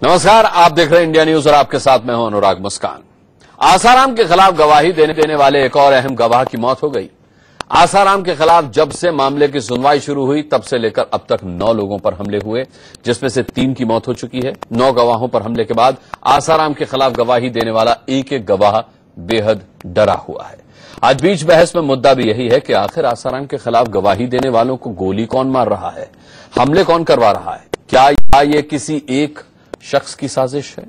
नमस्कार, आप देख रहे हैं इंडिया न्यूज और आपके साथ मैं हूं अनुराग मुस्कान। आसाराम के खिलाफ गवाही देने वाले एक और अहम गवाह की मौत हो गई। आसाराम के खिलाफ जब से मामले की सुनवाई शुरू हुई तब से लेकर अब तक 9 लोगों पर हमले हुए, जिसमें से 3 की मौत हो चुकी है। 9 गवाहों पर हमले के बाद आसाराम के खिलाफ गवाही देने वाला एक एक गवाह बेहद डरा हुआ है। आज बीच बहस में मुद्दा भी यही है कि आखिर आसाराम के खिलाफ गवाही देने वालों को गोली कौन मार रहा है, हमले कौन करवा रहा है, क्या ये किसी एक शख्स की साजिश है?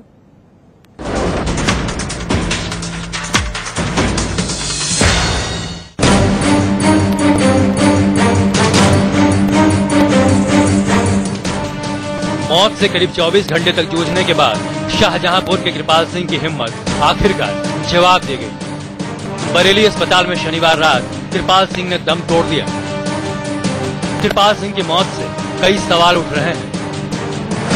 मौत से करीब 24 घंटे तक जूझने के बाद शाहजहांपुर के कृपाल सिंह की हिम्मत आखिरकार जवाब दे गई। बरेली अस्पताल में शनिवार रात कृपाल सिंह ने दम तोड़ दिया। कृपाल सिंह की मौत से कई सवाल उठ रहे हैं।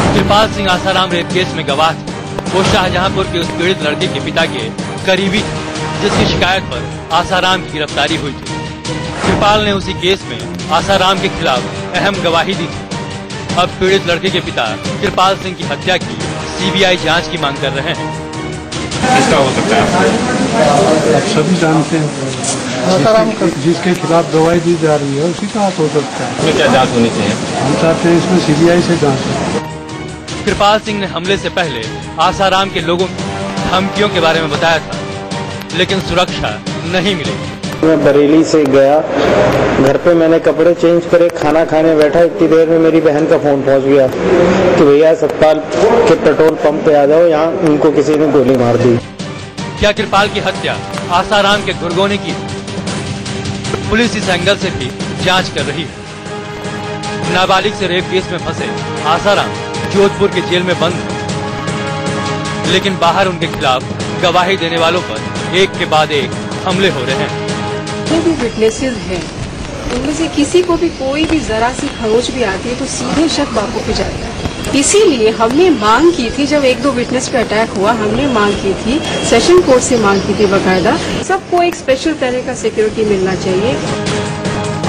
कृपाल सिंह आसाराम रेप केस में गवाह थे। वो शाहजहांपुर के उस पीड़ित लड़के के पिता के करीबी थे जिसकी शिकायत पर आसाराम की गिरफ्तारी हुई थी। कृपाल ने उसी केस में आसाराम के खिलाफ अहम गवाही दी थी। अब पीड़ित लड़के के पिता कृपाल सिंह की हत्या की सीबीआई जांच की मांग कर रहे हैं। किसका हो सकता है? आप सभी जानते हैं आसाराम का जिसके खिलाफ गवाही दी जा रही है उसी का हाथ हो सकता है। इसमें क्या जांच होनी चाहिए? हम चाहते हैं इसमें सीबीआई से जांच हो। कृपाल सिंह ने हमले से पहले आसाराम के लोगों को धमकियों के बारे में बताया था, लेकिन सुरक्षा नहीं मिली। मैं बरेली से गया, घर पे मैंने कपड़े चेंज करे, खाना खाने बैठा, इतनी देर में मेरी बहन का फोन पहुंच गया कि भैया सतपाल के पेट्रोल पंप पे आ जाओ, यहाँ उनको किसी ने गोली मार दी। क्या कृपाल की हत्या आसाराम के गुर्गों ने की? पुलिस इस एंगल से भी जांच कर रही है। नाबालिग से रेप केस में फंसे आसाराम जोधपुर के जेल में बंद है, लेकिन बाहर उनके खिलाफ गवाही देने वालों पर एक के बाद एक हमले हो रहे हैं। जितने भी विटनेसेस हैं उनमें से किसी को भी कोई भी जरा सी खरोच भी आती है तो सीधे शक बापू पे जाता है। इसीलिए हमने मांग की थी, जब 1-2 विटनेस पे अटैक हुआ, हमने मांग की थी, सेशन कोर्ट से मांग की थी बाकायदा, सबको एक स्पेशल तरह का सिक्योरिटी मिलना चाहिए।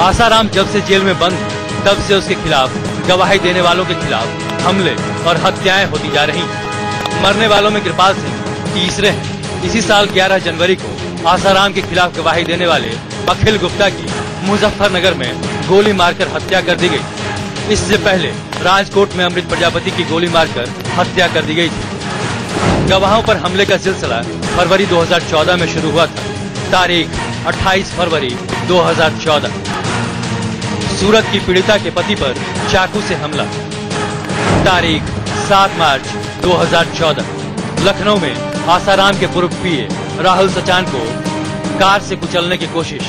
आसाराम जब से जेल में बंद तब से उसके खिलाफ गवाही देने वालों के खिलाफ हमले और हत्याएं होती जा रही हैं। मरने वालों में कृपाल सिंह तीसरे हैं। इसी साल 11 जनवरी को आसाराम के खिलाफ गवाही देने वाले अखिल गुप्ता की मुजफ्फरनगर में गोली मारकर हत्या कर दी गई। इससे पहले राजकोट में अमृत प्रजापति की गोली मारकर हत्या कर दी गई थी। गवाहों पर हमले का सिलसिला फरवरी 2014 में शुरू हुआ था। तारीख 28 फरवरी 2014। सूरत की पीड़िता के पति पर चाकू से हमला। तारीख 7 मार्च 2014। लखनऊ में आसाराम के पूर्व पीए राहुल सचान को कार से कुचलने की कोशिश।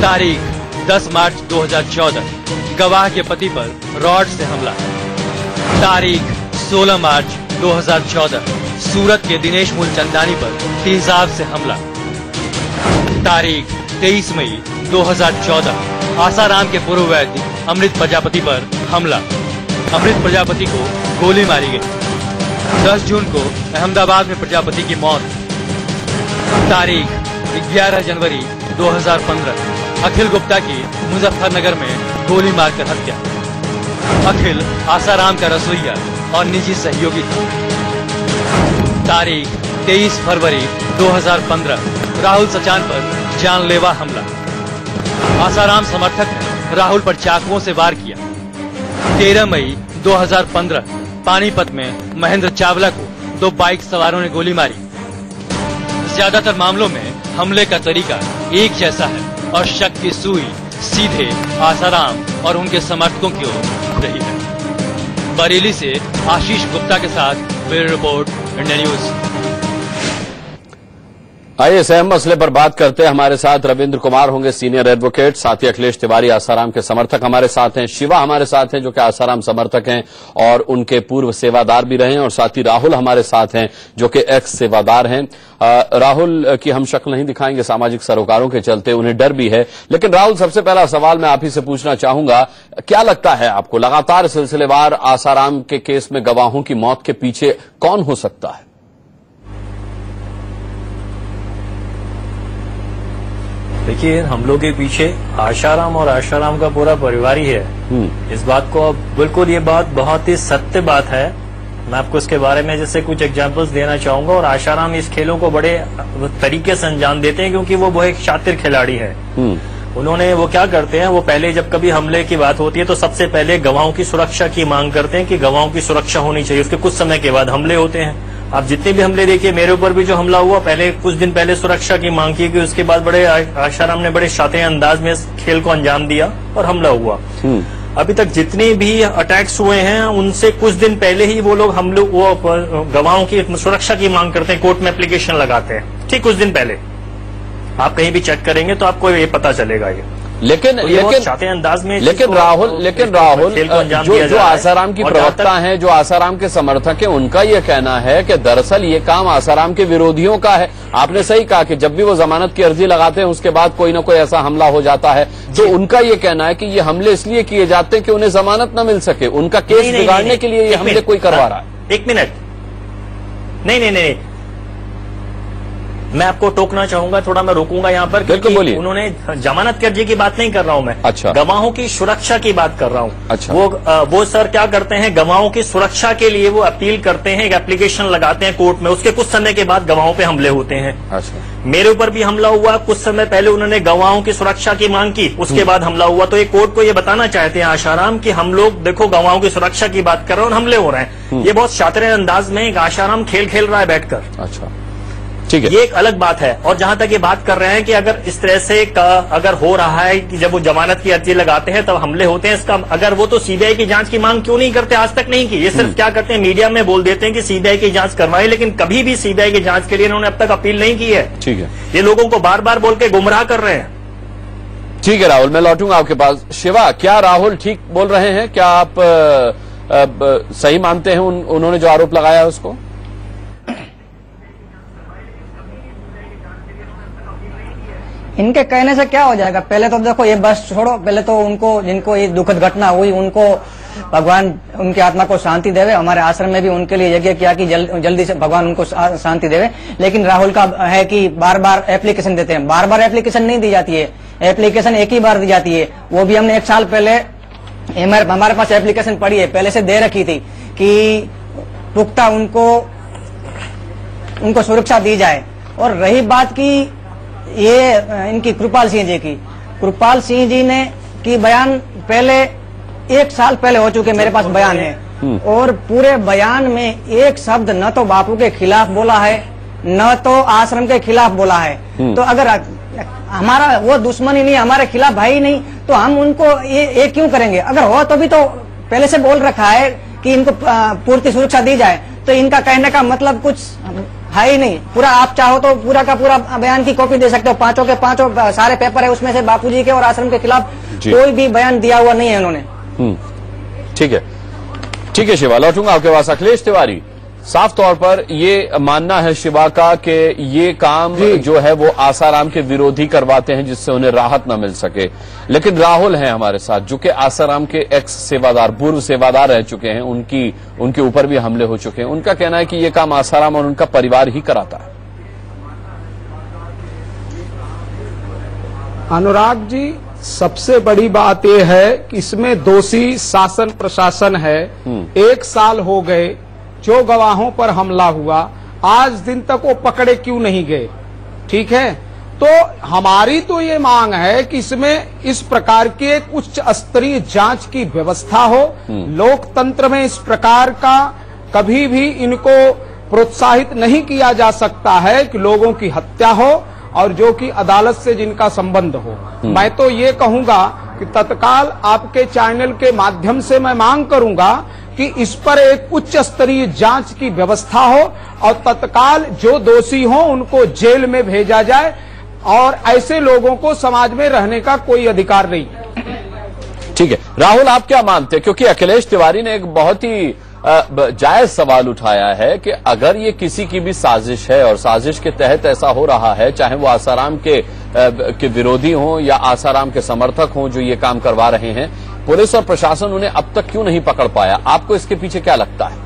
तारीख 10 मार्च 2014। गवाह के पति पर रॉड से हमला। तारीख 16 मार्च 2014। सूरत के दिनेश मूलचंदानी पर तेजाब से हमला। तारीख 23 मई 2014। आसाराम के पूर्व वैद्य अमृत प्रजापति पर हमला। अमृत प्रजापति को गोली मारी गई। 10 जून को अहमदाबाद में प्रजापति की मौत। तारीख 11 जनवरी 2015। अखिल गुप्ता की मुजफ्फरनगर में गोली मारकर हत्या। अखिल आसाराम का रसोइया और निजी सहयोगी था। तारीख 23 फरवरी 2015। राहुल सचान पर जानलेवा हमला। आसाराम समर्थक ने राहुल पर चाकुओं से वार किया। 13 मई 2015 पानीपत में महेंद्र चावला को 2 बाइक सवारों ने गोली मारी। ज्यादातर मामलों में हमले का तरीका एक जैसा है और शक की सुई सीधे आसाराम और उनके समर्थकों की ओर उठ रही है। बरेली से आशीष गुप्ता के साथ ब्यूरो रिपोर्ट, इंडिया न्यूज। आइए इस अहम मसले पर बात करते हैं। हमारे साथ रविंद्र कुमार होंगे, सीनियर एडवोकेट, साथ ही अखिलेश तिवारी आसाराम के समर्थक हमारे साथ हैं, शिवा हमारे साथ हैं जो कि आसाराम समर्थक हैं और उनके पूर्व सेवादार भी रहे हैं, और साथ ही राहुल हमारे साथ हैं जो कि एक्स सेवादार हैं। राहुल की हम शक्ल नहीं दिखाएंगे सामाजिक सरोकारों के चलते, उन्हें डर भी है। लेकिन राहुल, सबसे पहला सवाल मैं आप ही से पूछना चाहूंगा, क्या लगता है आपको लगातार सिलसिलेवार आसाराम के केस में गवाहों की मौत के पीछे कौन हो सकता है? देखिए, हमलों के पीछे आसाराम और आसाराम का पूरा परिवार ही है। इस बात को अब बिल्कुल, ये बात बहुत ही सत्य बात है मैं आपको इसके बारे में जैसे कुछ एग्जांपल्स देना चाहूंगा। और आशाराम इस खेलों को बड़े तरीके से अंजाम देते हैं, क्योंकि वो एक शातिर खिलाड़ी है। उन्होंने वो क्या करते हैं, वो पहले जब कभी हमले की बात होती है तो सबसे पहले गवाहों की सुरक्षा की मांग करते हैं कि गवाहों की सुरक्षा होनी चाहिए। उसके कुछ समय के बाद हमले होते हैं। आप जितने भी हमले देखिए, मेरे ऊपर भी जो हमला हुआ, पहले कुछ दिन पहले सुरक्षा की मांग की गई, उसके बाद बड़े आशाराम ने बड़े शातिर अंदाज में इस खेल को अंजाम दिया और हमला हुआ। अभी तक जितने भी अटैक्स हुए हैं उनसे कुछ दिन पहले ही वो लोग हम लोग वो गवाहों की सुरक्षा की मांग करते हैं, कोर्ट में एप्लीकेशन लगाते हैं, ठीक कुछ दिन पहले। आप कहीं भी चेक करेंगे तो आपको ये पता चलेगा। ये लेकिन अंदाज में राहुल जो आसाराम की प्रवक्ता हैं, जो आसाराम के समर्थक हैं, उनका ये कहना है कि दरअसल ये काम आसाराम के विरोधियों का है। आपने सही कहा कि जब भी वो जमानत की अर्जी लगाते हैं उसके बाद कोई ना कोई ऐसा हमला हो जाता है। तो उनका ये कहना है कि ये हमले इसलिए किए जाते हैं कि उन्हें जमानत न मिल सके, उनका केस बिगाड़ने के लिए ये हमले कोई करवा रहा है। एक मिनट, नहीं, मैं आपको टोकना चाहूंगा, थोड़ा मैं रोकूंगा यहाँ पर, क्योंकि उन्होंने जमानत की अर्जी की बात नहीं कर रहा हूं मैं। अच्छा। गवाहों की सुरक्षा की बात कर रहा हूं। अच्छा। वो सर क्या करते हैं, गवाहों की सुरक्षा के लिए वो अपील करते हैं, एक एप्लीकेशन लगाते हैं कोर्ट में, उसके कुछ समय के बाद गवाहों पे हमले होते हैं। अच्छा। मेरे ऊपर भी हमला हुआ, कुछ समय पहले उन्होंने गवाहों की सुरक्षा की मांग की, उसके बाद हमला हुआ। तो ये कोर्ट को ये बताना चाहते हैं आशाराम कि हम लोग देखो गवाहों की सुरक्षा की बात कर रहे हैं और हमले हो रहे हैं। ये बहुत शातिर अंदाज में एक आशाराम खेल रहा है बैठकर। अच्छा, ठीक है, ये एक अलग बात है। और जहां तक ये बात कर रहे हैं कि अगर इस तरह से अगर हो रहा है कि जब वो जमानत की अर्जी लगाते हैं तब हमले होते हैं, इसका अगर वो तो सीबीआई की जांच की मांग क्यों नहीं करते, आज तक नहीं की। ये सिर्फ क्या करते हैं, मीडिया में बोल देते हैं कि सीबीआई की जांच करवाई, लेकिन कभी भी सीबीआई की जांच के लिए इन्होंने अब तक अपील नहीं की है। ठीक है, ये लोगों को बार बार बोल के गुमराह कर रहे हैं। ठीक है राहुल, मैं लौटूंगा आपके पास। शिवा, क्या राहुल ठीक बोल रहे हैं? क्या आप सही मानते हैं उन्होंने जो आरोप लगाया है उसको? इनके कहने से क्या हो जाएगा? पहले तो देखो, ये बस छोड़ो, पहले तो उनको, जिनको ये दुखद घटना हुई, उनको भगवान उनकी आत्मा को शांति देवे। हमारे आश्रम में भी उनके लिए यज्ञ किया कि जल्दी से भगवान उनको शांति देवे। लेकिन राहुल का है कि बार बार एप्लीकेशन देते हैं, बार बार एप्लीकेशन नहीं दी जाती है, एप्लीकेशन एक ही बार दी जाती है। वो भी हमने 1 साल पहले हमारे पास एप्लीकेशन पड़ी है, पहले से दे रखी थी कि पुख्ता उनको सुरक्षा दी जाए। और रही बात की ये इनकी कृपाल सिंह जी ने की बयान पहले 1 साल पहले हो चुके, मेरे पास बयान है। और पूरे बयान में एक शब्द न तो बापू के खिलाफ बोला है, न तो आश्रम के खिलाफ बोला है। तो अगर हमारा वो दुश्मनी नहीं, हमारे खिलाफ भाई नहीं, तो हम उनको ये क्यों करेंगे? अगर हो तो भी तो पहले से बोल रखा है कि इनको पूर्ति सुरक्षा दी जाए। तो इनका कहने का मतलब कुछ है ही नहीं। पूरा आप चाहो तो पूरा का पूरा बयान की कॉपी दे सकते हो, 5 के 5 सारे पेपर है, उसमें से बापूजी के और आश्रम के खिलाफ कोई भी बयान दिया हुआ नहीं है उन्होंने। ठीक है शिवा, लौटूंगा आपके पास। अखिलेश तिवारी, साफ तौर पर ये मानना है शिवा का कि ये काम जो है वो आसाराम के विरोधी करवाते हैं जिससे उन्हें राहत न मिल सके। लेकिन राहुल हैं हमारे साथ जो कि आसाराम के एक्स सेवादार, पूर्व सेवादार रह चुके हैं, उनके ऊपर भी हमले हो चुके हैं। उनका कहना है कि ये काम आसाराम और उनका परिवार ही कराता है। अनुराग जी, सबसे बड़ी बात यह है कि इसमें दोषी शासन प्रशासन है। 1 साल हो गए जो गवाहों पर हमला हुआ, आज दिन तक वो पकड़े क्यों नहीं गए? ठीक है, तो हमारी तो ये मांग है कि इसमें इस प्रकार की एक उच्च स्तरीय जांच की व्यवस्था हो। लोकतंत्र में इस प्रकार का कभी भी इनको प्रोत्साहित नहीं किया जा सकता है कि लोगों की हत्या हो और जो कि अदालत से जिनका संबंध हो। मैं तो ये कहूंगा कि तत्काल आपके चैनल के माध्यम से मैं मांग करूंगा कि इस पर एक उच्च स्तरीय जांच की व्यवस्था हो और तत्काल जो दोषी हो उनको जेल में भेजा जाए और ऐसे लोगों को समाज में रहने का कोई अधिकार नहीं। ठीक है राहुल, आप क्या मानते हैं? क्योंकि अखिलेश तिवारी ने एक बहुत ही जायज सवाल उठाया है कि अगर ये किसी की भी साजिश है और साजिश के तहत ऐसा हो रहा है, चाहे वो आसाराम के विरोधी हों या आसाराम के समर्थक हों जो ये काम करवा रहे हैं, पुलिस और प्रशासन उन्हें अब तक क्यों नहीं पकड़ पाया? आपको इसके पीछे क्या लगता है?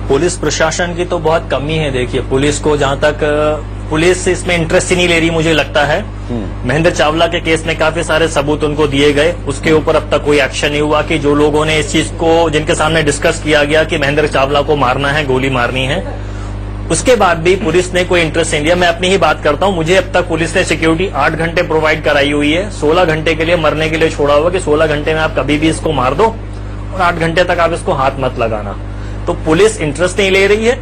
पुलिस प्रशासन की तो बहुत कमी है। देखिए, पुलिस को जहां तक पुलिस इसमें इंटरेस्ट ही नहीं ले रही, मुझे लगता है। महेंद्र चावला के केस में काफी सारे सबूत उनको दिए गए, उसके ऊपर अब तक कोई एक्शन नहीं हुआ कि जो लोगों ने इस चीज को, जिनके सामने डिस्कस किया गया कि महेंद्र चावला को मारना है, गोली मारनी है, उसके बाद भी पुलिस ने कोई इंटरेस्ट नहीं लिया। मैं अपनी ही बात करता हूं, मुझे अब तक पुलिस ने सिक्योरिटी 8 घंटे प्रोवाइड कराई हुई है, 16 घंटे के लिए मरने के लिए छोड़ा हुआ कि 16 घंटे में आप कभी भी इसको मार दो और 8 घंटे तक आप इसको हाथ मत लगाना। तो पुलिस इंटरेस्ट नहीं ले रही है,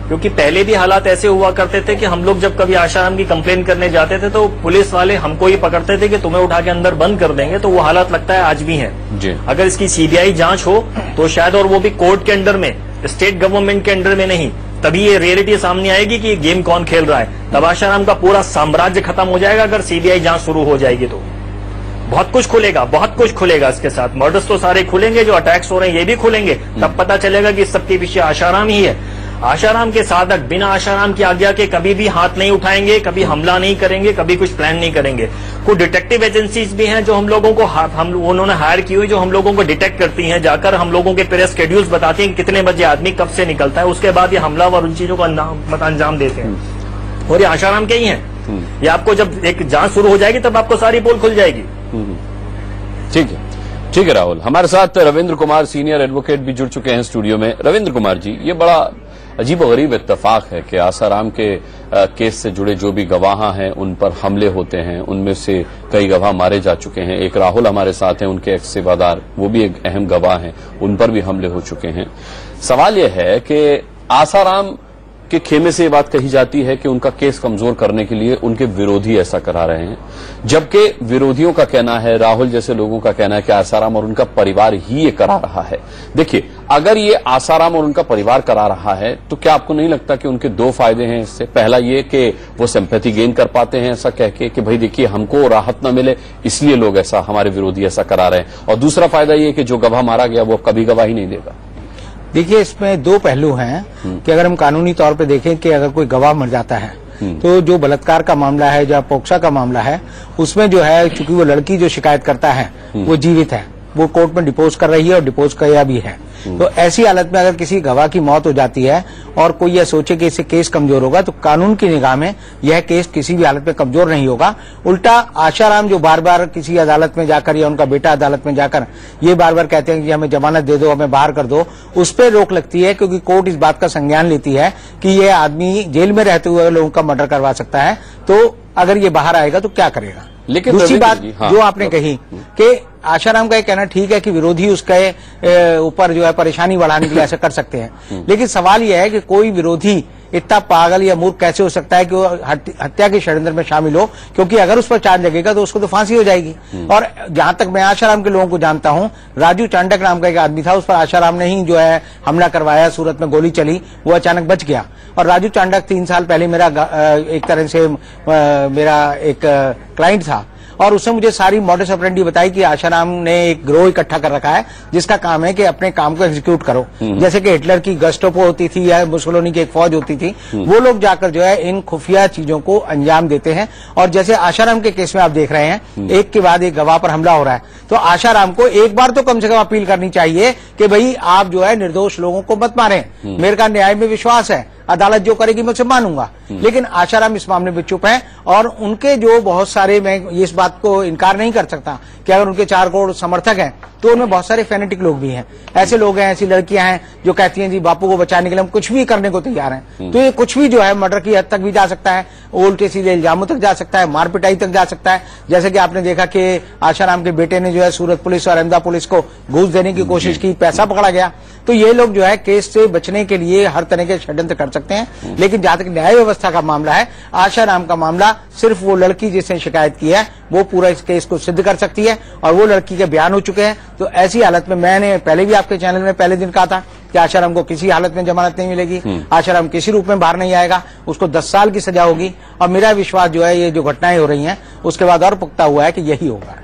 क्योंकि पहले भी हालात ऐसे हुआ करते थे कि हम लोग जब कभी आशाराम की कंप्लेन करने जाते थे तो पुलिस वाले हमको ही पकड़ते थे कि तुम्हें उठा के अंदर बंद कर देंगे। तो वो हालात लगता है आज भी है जी। अगर इसकी सीबीआई जांच हो तो शायद, और वो भी कोर्ट के अंडर में, स्टेट गवर्नमेंट के अंडर में नहीं, तभी ये रियलिटी सामने आएगी कि ये गेम कौन खेल रहा है। तब आशाराम का पूरा साम्राज्य खत्म हो जाएगा अगर सीबीआई जांच शुरू हो जाएगी तो। बहुत कुछ खुलेगा, बहुत कुछ खुलेगा इसके साथ। मर्डर्स तो सारे खुलेंगे, जो अटैक्स हो रहे हैं ये भी खुलेंगे। तब पता चलेगा कि इस सबके पीछे आशाराम ही है। आशाराम के साधक बिना आशाराम की आज्ञा के कभी भी हाथ नहीं उठाएंगे, कभी हमला नहीं करेंगे, कभी कुछ प्लान नहीं करेंगे। कुछ डिटेक्टिव एजेंसीज भी हैं जो हम लोगों को उन्होंने हायर की हुई, जो हम लोगों को डिटेक्ट करती हैं, जाकर हम लोगों के पूरे स्केड्यूल्स बताती हैं कितने बजे आदमी कब से निकलता है, उसके बाद ये हमला और उन चीजों को अंजाम देते हैं। और ये आशाराम के ही हैं। ये आपको जब एक जांच शुरू हो जाएगी तब आपको सारी पोल खुल जाएगी। ठीक है, ठीक है राहुल। हमारे साथ रविंद्र कुमार सीनियर एडवोकेट भी जुड़ चुके हैं स्टूडियो में। रविंद्र कुमार जी, ये बड़ा अजीबोगरीब इत्तेफाक है कि आसाराम के केस से जुड़े जो भी गवाह हैं उन पर हमले होते हैं, उनमें से कई गवाह मारे जा चुके हैं। एक राहुल हमारे साथ हैं, उनके एक्स सेवादार, वो भी एक अहम गवाह हैं, उन पर भी हमले हो चुके हैं। सवाल यह है कि आसाराम के खेमे से ये बात कही जाती है कि उनका केस कमजोर करने के लिए उनके विरोधी ऐसा करा रहे हैं, जबकि विरोधियों का कहना है, राहुल जैसे लोगों का कहना है कि आसाराम और उनका परिवार ही ये करा रहा है। देखिए, अगर ये आसाराम और उनका परिवार करा रहा है तो क्या आपको नहीं लगता कि उनके दो फायदे हैं इससे? पहला ये कि वो सिंपैथी गेन कर पाते हैं ऐसा कह के कि भाई देखिए हमको राहत न मिले इसलिए लोग ऐसा, हमारे विरोधी ऐसा करा रहे हैं, और दूसरा फायदा ये कि जो गवाह मारा गया वो कभी गवाही नहीं देगा। देखिए, इसमें दो पहलू हैं कि अगर हम कानूनी तौर पे देखें कि अगर कोई गवाह मर जाता है तो जो बलात्कार का मामला है, जो पोक्सा का मामला है, उसमें जो है चूंकि वो लड़की जो शिकायत करता है वो जीवित है, वो कोर्ट में डिपोज कर रही है और डिपोज किया भी है। तो ऐसी हालत में अगर किसी गवाह की मौत हो जाती है और कोई यह सोचे कि इससे केस कमजोर होगा, तो कानून की निगाह में यह केस किसी भी हालत में कमजोर नहीं होगा। उल्टा आशाराम जो बार बार किसी अदालत में जाकर या उनका बेटा अदालत में जाकर ये बार बार कहते हैं कि हमें जमानत दे दो, हमें बाहर कर दो, उस पर रोक लगती है, क्योंकि कोर्ट इस बात का संज्ञान लेती है कि यह आदमी जेल में रहते हुए लोगों का मर्डर करवा सकता है, तो अगर ये बाहर आएगा तो क्या करेगा। लेकिन दूसरी बात जो आपने कही कि आशाराम का ये कहना ठीक है कि विरोधी उसके ऊपर जो है परेशानी बढ़ाने के लिए ऐसा कर सकते हैं, लेकिन सवाल यह है कि कोई विरोधी इतना पागल या मूर्ख कैसे हो सकता है कि वो हत्या के षड्यंत्र में शामिल हो, क्योंकि अगर उस पर चार्ज लगेगा तो उसको तो फांसी हो जाएगी। और जहां तक मैं आशाराम के लोगों को जानता हूं, राजू चांडक नाम का एक आदमी था, उस पर आशाराम ने ही जो है हमला करवाया, सूरत में गोली चली, वो अचानक बच गया। और राजू चांडक 3 साल पहले मेरा एक तरह से मेरा एक क्लाइंट था, और उसने मुझे सारी मॉडस ऑपरेंडी बताई कि आशाराम ने एक ग्रोह इकट्ठा कर रखा है जिसका काम है कि अपने काम को एग्जीक्यूट करो। जैसे कि हिटलर की गस्टोपो होती थी या मुसोलिनी की एक फौज होती थी, वो लोग जाकर जो है इन खुफिया चीजों को अंजाम देते हैं। और जैसे आशाराम के केस में आप देख रहे हैं, एक के बाद एक गवाह पर हमला हो रहा है, तो आशाराम को एक बार तो कम से कम अपील करनी चाहिए कि भाई आप जो है निर्दोष लोगों को मत मारें, मेरे का न्याय में विश्वास है, अदालत जो करेगी मैं उसे मानूंगा। लेकिन आशाराम इस मामले में चुप है, और उनके जो बहुत सारे, मैं इस बात को इनकार नहीं कर सकता कि अगर उनके 4 करोड़ समर्थक हैं तो उनमें बहुत सारे फैनेटिक लोग भी हैं। ऐसे लोग हैं, ऐसी लड़कियां हैं जो कहती हैं जी बापू को बचाने के लिए हम कुछ भी करने को तैयार हैं। तो ये कुछ भी जो है मर्डर की हद तक भी जा सकता है, उल्टे सीधे इल्जामों तक जा सकता है, मार पिटाई तक जा सकता है। जैसे कि आपने देखा कि आशाराम के बेटे ने जो है सूरत पुलिस और अहमदाबाद पुलिस को घूस देने की कोशिश की, पैसा पकड़ा गया। तो ये लोग जो है केस से बचने के लिए हर तरह के षड्यंत्र कर सकते हैं। लेकिन जहां तक न्याय व्यवस्था का मामला है, आशाराम का मामला सिर्फ वो लड़की जिसने शिकायत की है वो पूरा इस केस को सिद्ध कर सकती है, और वो लड़की के बयान हो चुके हैं। तो ऐसी हालत में मैंने पहले भी आपके चैनल में पहले दिन कहा था कि आशाराम को किसी हालत में जमानत नहीं मिलेगी, आशाराम किसी रूप में बाहर नहीं आएगा, उसको 10 साल की सजा होगी। और मेरा विश्वास जो है ये जो घटनाएं हो रही हैं उसके बाद और पुख्ता हुआ है कि यही होगा।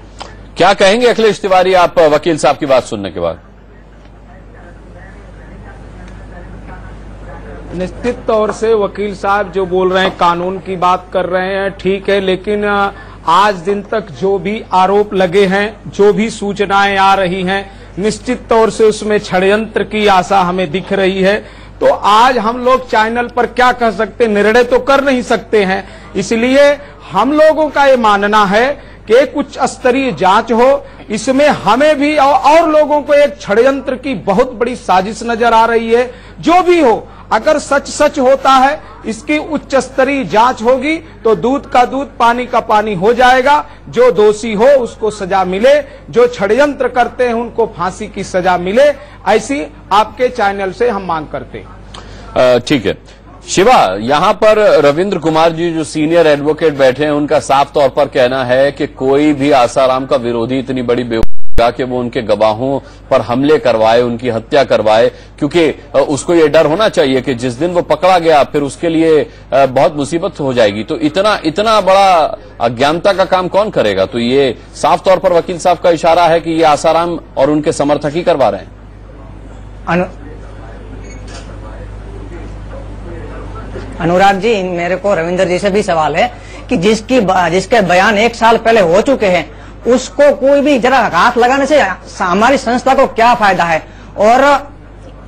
क्या कहेंगे अखिलेश तिवारी आप वकील साहब की बात सुनने के बाद? निश्चित तौर से वकील साहब जो बोल रहे हैं, कानून की बात कर रहे हैं, ठीक है, लेकिन आज दिन तक जो भी आरोप लगे हैं, जो भी सूचनाएं आ रही हैं, निश्चित तौर से उसमें षड्यंत्र की आशा हमें दिख रही है। तो आज हम लोग चैनल पर क्या कह सकते, निर्णय तो कर नहीं सकते हैं। इसलिए हम लोगों का ये मानना है कि एक उच्च स्तरीय जांच हो, इसमें हमें भी और लोगों को एक षड्यंत्र की बहुत बड़ी साजिश नजर आ रही है। जो भी हो, अगर सच सच होता है, इसकी उच्च स्तरीय जांच होगी तो दूध का दूध पानी का पानी हो जाएगा। जो दोषी हो उसको सजा मिले, जो षड्यंत्र करते हैं उनको फांसी की सजा मिले, ऐसी आपके चैनल से हम मांग करते हैं। ठीक है शिवा, यहाँ पर रविंद्र कुमार जी जो सीनियर एडवोकेट बैठे हैं, उनका साफ तौर पर कहना है कि कोई भी आसाराम का विरोधी इतनी बड़ी बेवकूफी कि वो उनके गवाहों पर हमले करवाए, उनकी हत्या करवाए, क्योंकि उसको ये डर होना चाहिए कि जिस दिन वो पकड़ा गया फिर उसके लिए बहुत मुसीबत हो जाएगी। तो इतना बड़ा अज्ञानता का काम कौन करेगा? तो ये साफ तौर पर वकील साहब का इशारा है कि ये आसाराम और उनके समर्थक ही करवा रहे हैं। अनुराग जी, मेरे को रविंद्र जी से भी सवाल है कि जिसके बयान 1 साल पहले हो चुके हैं, उसको कोई भी जरा हाथ लगाने से हमारी संस्था को क्या फायदा है? और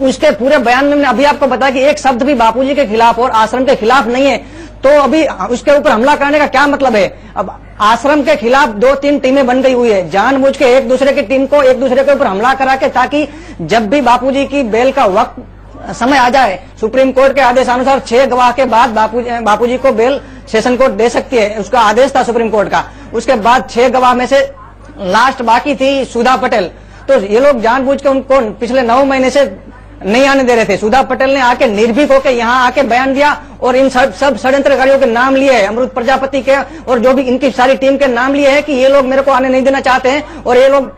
उसके पूरे बयान में मैंने अभी आपको बताया कि एक शब्द भी बापूजी के खिलाफ और आश्रम के खिलाफ नहीं है, तो अभी उसके ऊपर हमला करने का क्या मतलब है? अब आश्रम के खिलाफ 2-3 टीमें बन गई हुई है, जानबूझ के एक दूसरे की टीम को एक दूसरे के ऊपर हमला करा के, ताकि जब भी बापूजी की बेल का वक्त समय आ जाए, सुप्रीम कोर्ट के आदेशानुसार 6 गवाह के बाद बापूजी को बेल सेशन कोर्ट दे सकती है, उसका आदेश था सुप्रीम कोर्ट का। उसके बाद 6 गवाह में से लास्ट बाकी थी सुधा पटेल। तो ये लोग जानबूझ के उनको पिछले 9 महीने से नहीं आने दे रहे थे। सुधा पटेल ने आके निर्भीक होकर यहाँ आके बयान दिया और इन सब षड्यंत्रकारियों के नाम लिए है, अमृत प्रजापति के और जो भी इनकी सारी टीम के नाम लिए है कि ये लोग मेरे को आने नहीं देना चाहते हैं और ये लोग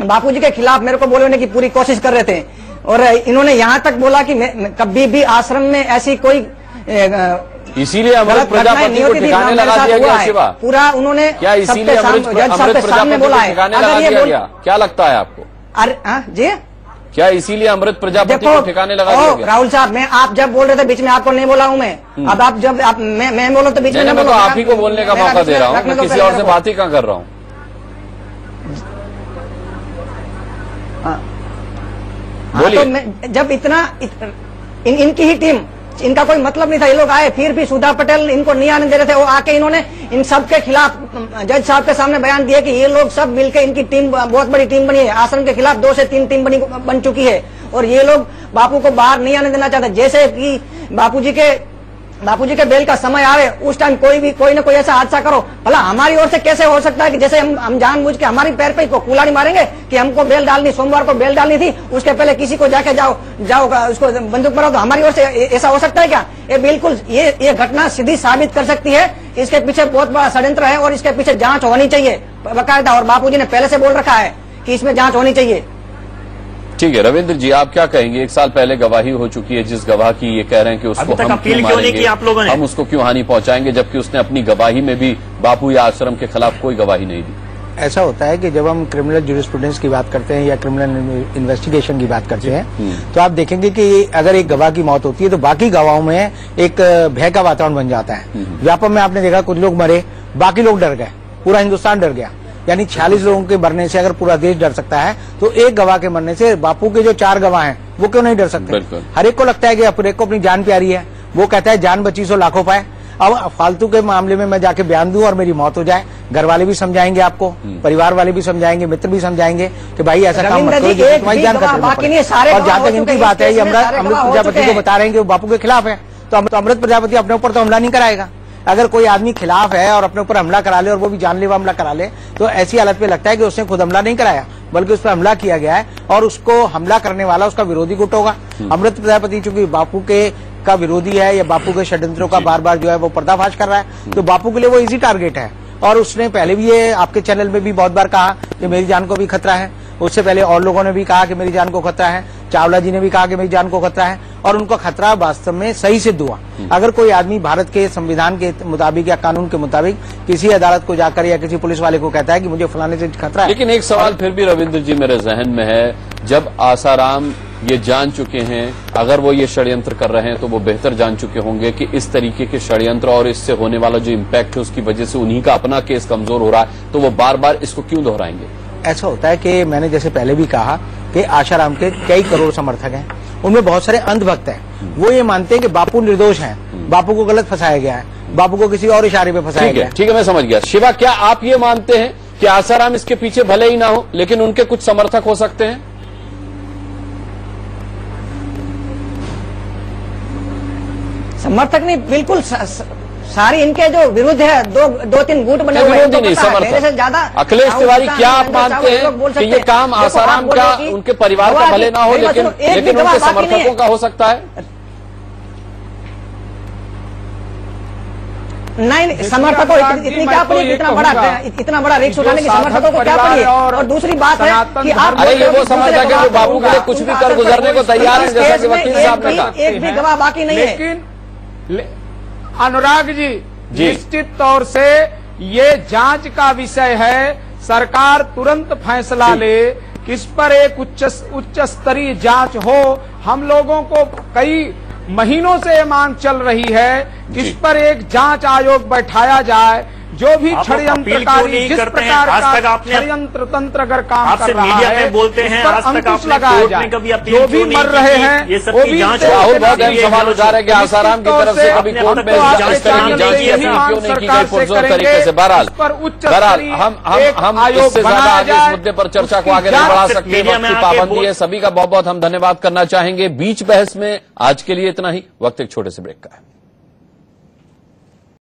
बापूजी के खिलाफ मेरे को बोलने की पूरी कोशिश कर रहे थे। और इन्होंने यहाँ तक बोला कि कभी भी आश्रम में ऐसी कोई इसीलिए अमृत प्रजापति को ठिकाने लगा दिया गया शिवा? पूरा उन्होंने क्या इसीलिए अमृत प्रजापति को ठिकाने लगा दिया गया? क्या लगता है आपको? अरे जी, क्या इसीलिए अमृत प्रजापति को ठिकाने लगा दिया गया? राहुल साहब, मैं आप जब बोल रहे थे बीच में आपको नहीं बोला हूँ मैं। अब आप जब मैं बोलो तो बीच में मैं तो आप ही को बोलने का मौका दे रहा हूँ, मैं किसी और से बात ही कहाँ कर रहा हूँ। तो जब इनकी ही टीम, इनका कोई मतलब नहीं था, ये लोग आए, फिर भी सुधा पटेल इनको नहीं आने दे रहे थे। वो आके इन्होंने इन सब के खिलाफ जज साहब के सामने बयान दिया कि ये लोग सब मिलकर इनकी टीम बहुत बड़ी टीम बनी है, आश्रम के खिलाफ 2 से 3 टीम बन चुकी है और ये लोग बापू को बाहर नहीं आने देना चाहते। जैसे कि बापूजी के बेल का समय आवे उस टाइम कोई ना कोई ऐसा हादसा करो। भला हमारी ओर से कैसे हो सकता है कि जैसे हम जानबूझ के हमारी पैर पे कुल्हाड़ी मारेंगे कि हमको बेल डालनी, सोमवार को बेल डालनी थी, उसके पहले किसी को जाके जाओ उसको बंदूक मारो, तो हमारी ओर से ऐसा हो सकता है क्या? ये बिल्कुल ये घटना सीधी साबित कर सकती है इसके पीछे बहुत बड़ा षड्यंत्र है और इसके पीछे जांच होनी चाहिए बाकायदा। और बापूजी ने पहले से बोल रखा है कि इसमें जांच होनी चाहिए। ठीक है रविंद्र जी, आप क्या कहेंगे? 1 साल पहले गवाही हो चुकी है, जिस गवाह की ये कह रहे हैं कि उसको हम क्यों मारेंगे, हम उसको क्यों हानि पहुंचाएंगे, जबकि उसने अपनी गवाही में भी बापू या आश्रम के खिलाफ कोई गवाही नहीं दी। ऐसा होता है कि जब हम क्रिमिनल ज्यूरिस्प्रूडेंस की बात करते हैं या क्रिमिनल इन्वेस्टिगेशन की बात करते हैं तो आप देखेंगे कि अगर एक गवाह की मौत होती है तो बाकी गवाहों में एक भय का वातावरण बन जाता है। व्यापम में आपने देखा कुछ लोग मरे, बाकी लोग डर गए, पूरा हिंदुस्तान डर गया। यानी 46 लोगों के मरने से अगर पूरा देश डर सकता है तो एक गवाह के मरने से बापू के जो 4 गवाह हैं वो क्यों नहीं डर सकते? हर एक को लगता है कि हर एक को अपनी जान प्यारी है, वो कहता है जान बची सो लाखों पाए। अब फालतू के मामले में मैं जाके बयान दूं और मेरी मौत हो जाए, घर वाले भी समझाएंगे आपको, परिवार वाले भी समझाएंगे, मित्र भी समझाएंगे कि भाई ऐसा काम मत करो, तुम्हारी जान खतरे। और जहां तक इनकी बात है, ये अमृत प्रजापति को बता रहे हैं कि वो बापू के खिलाफ है, तो अमृत प्रजापति अपने ऊपर तो हमला नहीं कराएगा। अगर कोई आदमी खिलाफ है और अपने ऊपर हमला करा ले और वो भी जानलेवा हमला करा ले तो ऐसी हालत में लगता है कि उसने खुद हमला नहीं कराया बल्कि उस पर हमला किया गया है और उसको हमला करने वाला उसका विरोधी गुट होगा। अमृत प्रजापति चूंकि बापू का विरोधी है या बापू के षड्यंत्रों का बार बार जो है वो पर्दाफाश कर रहा है, तो बापू के लिए वो इजी टारगेट है। और उसने पहले भी ये आपके चैनल में भी बहुत बार कहा कि मेरी जान को भी खतरा है, उससे पहले और लोगों ने भी कहा कि मेरी जान को खतरा है, चावला जी ने भी कहा कि मेरी जान को खतरा है और उनका खतरा वास्तव में सही सिद्ध हुआ। अगर कोई आदमी भारत के संविधान के मुताबिक या कानून के मुताबिक किसी अदालत को जाकर या किसी पुलिस वाले को कहता है कि मुझे फलाने से खतरा है। लेकिन एक सवाल फिर भी रविंद्र जी मेरे जहन में है, जब आसाराम ये जान चुके हैं, अगर वो ये षड्यंत्र कर रहे हैं तो वो बेहतर जान चुके होंगे कि इस तरीके के षड्यंत्र और इससे होने वाला जो इम्पैक्ट है उसकी वजह से उन्हीं का अपना केस कमजोर हो रहा है, तो वो बार बार इसको क्यों दोहराएंगे? ऐसा होता है कि मैंने जैसे पहले भी कहा कि आसाराम के कई करोड़ समर्थक हैं उनमें बहुत सारे अंधभक्त हैं, वो ये मानते हैं कि बापू निर्दोष हैं, बापू को गलत फंसाया गया है, बापू को किसी और इशारे पे फंसाया गया है। ठीक है, मैं समझ गया। शिवा, क्या आप ये मानते हैं कि आसाराम इसके पीछे भले ही ना हो लेकिन उनके कुछ समर्थक हो सकते हैं? समर्थक नहीं, बिल्कुल सारी इनके जो विरुद्ध है, दो तीन गुट बने हुए हैं, नहीं समर्थक। ज्यादा अखिलेश तिवारी, क्या आप मानते हैं कि ये काम आसाराम का, उनके परिवार का भले ना हो लेकिन उनके समर्थकों का हो सकता है? नहीं, समर्थकों इतनी क्या पड़ी, इतना बड़ा रिस्क उठाने की समर्थकों को क्या पड़ी है? और दूसरी बात है कि आप ये वो समझता है कि बाबू के लिए कुछ भी कर गुजरने को तैयार है, जैसा कि वकील साहब ने कहा। एक भी गवाह बाकी नहीं है। लेकिन अनुराग जी, निश्चित तौर से ये जांच का विषय है, सरकार तुरंत फैसला ले, इस पर एक उच्च स्तरीय जांच हो। हम लोगों को कई महीनों से ये मांग चल रही है कि इस पर एक जांच आयोग बैठाया जाए, जो भी षड्यंत्रकारी जिस प्रकार का षड्यंत्र तंत्र अगर काम कर रहा है बोलते हैं, अंकुश लगाया जाए। जो भी मर रहे हैं वो भी राहुल बहुत अहम सवाल उठा रहे हैं कि आसाराम की तरफ से कभी कोर्ट में इस तरह की जांच क्यों नहीं की गई पुरजोर तरीके से? बहरहाल हम इससे ज्यादा आगे इस मुद्दे पर चर्चा को आगे नहीं बढ़ा सकते, वक्त की पाबंदी है। सभी का बहुत बहुत हम धन्यवाद करना चाहेंगे। बीच बहस में आज के लिए इतना ही। वक्त एक छोटे से ब्रेक का है।